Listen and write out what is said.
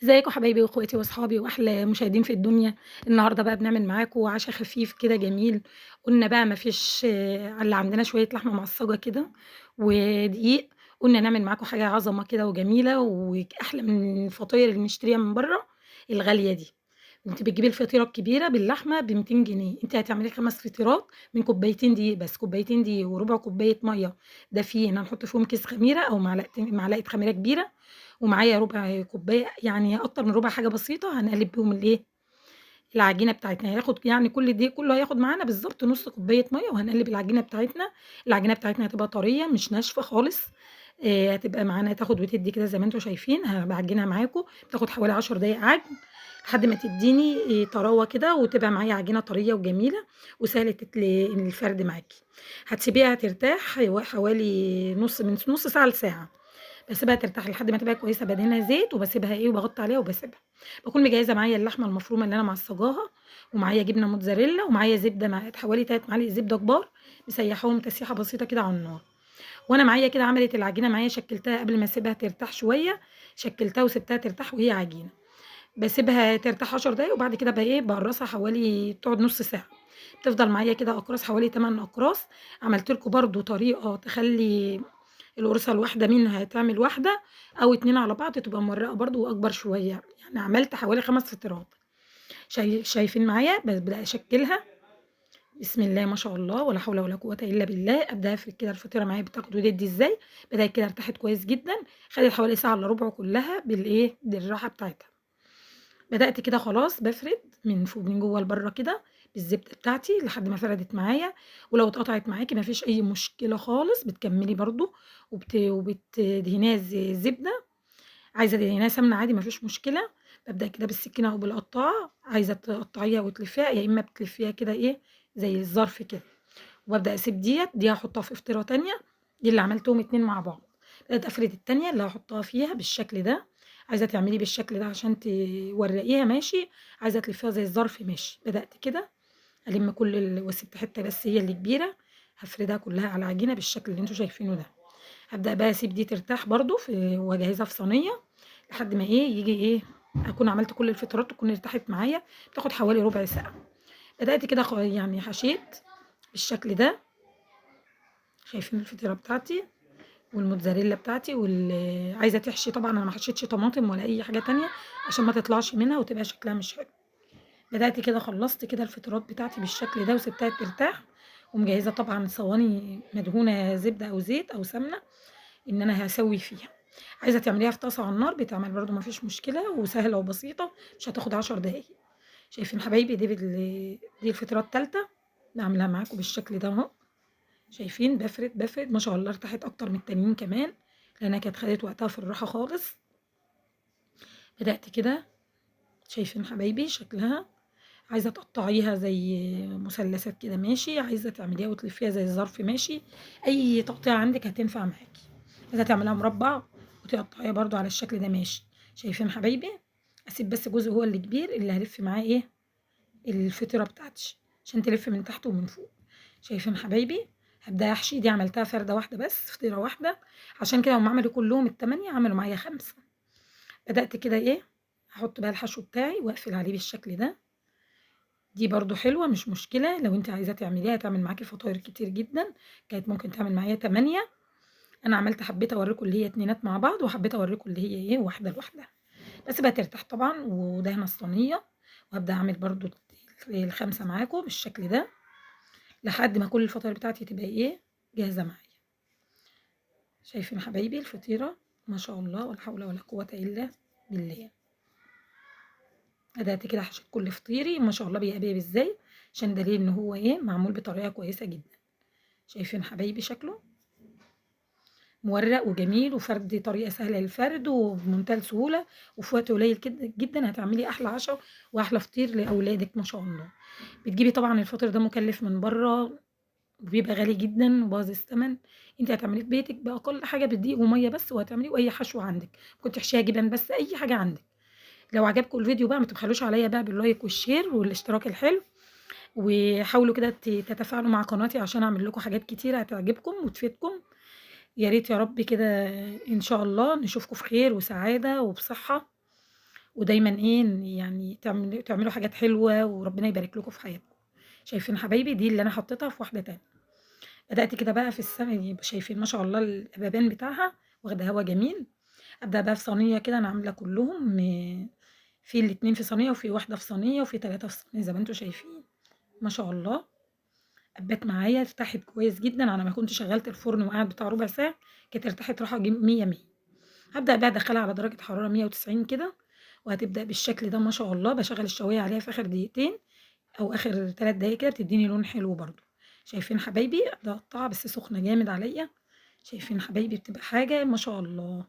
ازيكم حبايبي واخواتي واصحابي واحلى مشاهدين في الدنيا. النهارده بقى بنعمل معاكم عشا خفيف كده جميل. قلنا بقى ما فيش اللي عندنا شويه لحمه معصجه كده ودقيق. قلنا نعمل معاكم حاجه عظمه كده وجميله واحلى من الفطاير اللي بنشتريها من بره الغاليه دي. انت بتجيبي الفطيره الكبيره باللحمه ب 200 جنيه، انت هتعملي 5 فطيرات من كوبايتين دقيق، بس كوبايتين دقيق وربع كوبايه ميه دافيين، هنحط فيهم كيس خميره او معلقه خميره كبيره، ومعايا ربع كوباية يعني أكتر من ربع حاجة بسيطة هنقلب بيهم العجينة بتاعتنا، هياخد يعني كل دي كله هياخد معانا بالضبط نُص كوباية مَيّة، وهنقلب العجينة بتاعتنا. العجينة بتاعتنا هتبقى طرية مش ناشفة خالص، هتبقى معانا تاخد وتدّي كده زي ما أنتم شايفين، باعجنها معاكم، بتاخد حوالي 10 دقايق عجن لحد ما تدّيني طراوة كده، وتبقى معايا عجينة طرية وجميلة وسهلة الفرد معاكِ. هتسيبيها ترتاح حوالي من نُص ساعة لساعة. باسيبها ترتاح لحد ما تبقى كويسة، بادهنها زيت وباسيبها وباغطّي عليها وباسيبها. باكون مجهّزة معايا اللحمة المفرومة اللي أنا معصّجاها، ومعايا جبنة موتزاريلا، ومعايا زبدة حوالي 3 معالق زبدة كبار، مسيّحاهم تسييحة بسيطة كده على النار. وأنا معايا كده عملت العجينة معايا شكّلتها قبل ما أسيبها ترتاح شوية، شكّلتها وسِبتها ترتاح وهي عجينة. باسيبها ترتاح 10 دقايق وبعد كده باقرّصها حوالي تقعد نُص ساعة. بتفضل معايا كده أقراص حوالي 8 أقراص. عملت لكم برضه طريقة تخلّي القرصة الواحدة منها تعمل واحدة أو 2 على بعض تبقى مورقة برضه وأكبر شوية، يعني عملت حوالي 5 فطيرات. شايفين معايا بابدأ أشكّلها، بسم الله ما شاء الله ولا حول ولا قوة إلا بالله. أبدأ أفرد كده الفطيرة معايا بتاخد وتدّي إزاي، بدأت كده ارتاحت كويس جدًا، خدت حوالي ساعة إلا ربع كلّها بالراحة بتاعتها. بدأت كده خلاص بافرد من جوّه لبرّه كده بالزبدة بتاعتي لحد ما فردت معايا. ولو اتقطعت معاكِ ما فيش أي مشكلة خالص، بتكمّلي برضه وبتدهنيها زبدة. عايزة تدهنيها سمنة عادي ما فيش مشكلة. بابدأ كده بالسكينة أو بالقطّاعة، عايزة تقطّعيها وتلفّيها، يا إمّا بتلفّيها كده زي الظرف كده. وبابدأ أسيب دي هاحطها في فطيرة تانية، دي اللي عملتهم 2 مع بعض. بدأت أفرد التانية اللي هاحطها فيها بالشكل ده. عايزة تعملي بالشكل ده عشان تورّقيها ماشي، عايزة تلفّيها زي الظرف ماشي. بدأت كده ألِم كل وسِبت حتّة بس هي اللي كبيرة، هافردها كلّها على العجينة بالشكل اللي أنتم شايفينه ده. هابدأ بقى أسيب دي ترتاح برضه وأجهّزها في صينية لحد ما ييجي أكون عملت كل الفطيرات تكون ارتاحت معايا، بتاخد حوالي ربع ساعة. بدأت كده يعني حشيت بالشكل ده. شايفين الفطيرة بتاعتي والموتزاريلا بتاعتي عايزة تحشي طبعًا أنا ما حشيتش طماطم ولا أي حاجة تانية عشان ما تطلعش منها وتبقى شكلها مش حلو. بدأت كده خلّصت كده الفطيرات بتاعتي بالشكل ده وسِبتها ترتاح، ومجهّزة طبعًا صواني مدهونة زبدة أو زيت أو سمنة إن أنا هاسوّي فيها. عايزة تعمليها في طاسة على النار بتتعمل برضه ما فيش مشكلة وسهلة وبسيطة، مش هتاخد 10 دقايق. شايفين حبايبي دي الفطيرة التالتة باعملها معاكم بالشكل ده أهو. شايفين بافرد ما شاء الله ارتاحت أكتر من التانيين كمان، لأنها كانت خدت وقتها في الراحة خالص. بدأت كده شايفين حبايبي شكلها، عايزة تقطّعيها زي مثلثات كده ماشي، عايزة تعمليها وتلفّيها زي الظرف ماشي، أي تقطيعة عندِك هتنفع معاكِ. عايزة تعمليها مربّع وتقطّعيها برضه على الشكل ده ماشي. شايفين حبايبي؟ أسيب بس جزء هو اللي كبير اللي هالِف معاه الفطيرة بتاعتي، عشان تلِف من تحت ومن فوق. شايفين حبايبي؟ هابدأ أحشي، دي عملتها فردة واحدة بس، فطيرة واحدة، عشان كده هُم عملوا كلّهم ال8 عملوا معايا 5. بدأت كده أحُط بقى الحشو بتاعي وأقفل عليه بالشكل ده. دي برضه حلوة مش مشكلة، لو أنتِ عايزة تعمليها هتعمل معاكِ فطاير كتير جدًا، كانت ممكن تعمل معايا 8. أنا حبيت أورّيكم اللي هي اتنينات مع بعض، وحبيت أورّيكم اللي هي واحدة لوحدها. باسيبها ترتاح طبعًا ودهنة الصينية، وأبدأ أعمل برضه ال5 معاكم بالشكل ده، لحد ما كل الفطاير بتاعتي تبقى جاهزة معايا. شايفين حبايبي الفطيرة ما شاء الله ولا حول ولا قوة إلا بالله. بدأت كده حشيت كل فطيري ما شاء الله بيبقى إزاي، عشان دليل إن هو معمول بطريقة كويسة جدًا. شايفين حبايبي شكله مورق وجميل وفرد طريقة سهلة للفرد وبمنتهى السهولة، وفي وقت قليل جدًا هتعملي أحلى عشا وأحلى فطير لأولادِك ما شاء الله. بتجيبي طبعًا الفطير ده مكلف من برّه وبيبقى غالي جدًا وباظظ الثمن. أنتِ هتعمليه في بيتِك بأقل حاجة بدقيق ومَيّة بس وهتعمليه وأي حشو عندِك، ممكن تحشيها جبن بس أي حاجة عندِك. لو عجبكم الفيديو بقى ما تبخلوش عليَّ بقى باللايك والشير والاشتراك الحلو، وحاولوا كده تتفاعلوا مع قناتي عشان أعمل لكم حاجات كتيرة هتعجبكم وتفيدكم. يا ريت يا رب كده إن شاء الله نشوفكم في خير وسعادة وبصحة، ودايمًا إيه، يعني تعملوا حاجات حلوة وربنا يبارك لكم في حياتكم. شايفين حبايبي دي اللي أنا حطيتها في واحدة تانية. بدأت كده بقى في يبقى شايفين ما شاء الله الأبابان بتاعها واخدة هوا جميل. أبدأ بقى في صينية كده أنا عاملة كلّهم في الاتنين في صينية وفي واحدة في صينية وفي 3 في صينية زي ما أنتم شايفين، ما شاء الله. أبّات معايا ارتاحت كويس جدًا على ما كنت شغّلت الفرن وقعد بتاع ربع ساعة، كانت ارتاحت راحة 100، 100. هابدأ بقى أدخّلها على درجة حرارة 190 كده، وهتبدأ بالشكل ده ما شاء الله. باشغّل الشواية عليها في آخر دقيقتين أو آخر 3 دقايق كده بتدّيني لون حلو برضه. شايفين حبايبي؟ أبدأ أقطّعها بس سخنة جامد عليّا. شايفين حبايبي بتبقى حاجة ما شاء الله.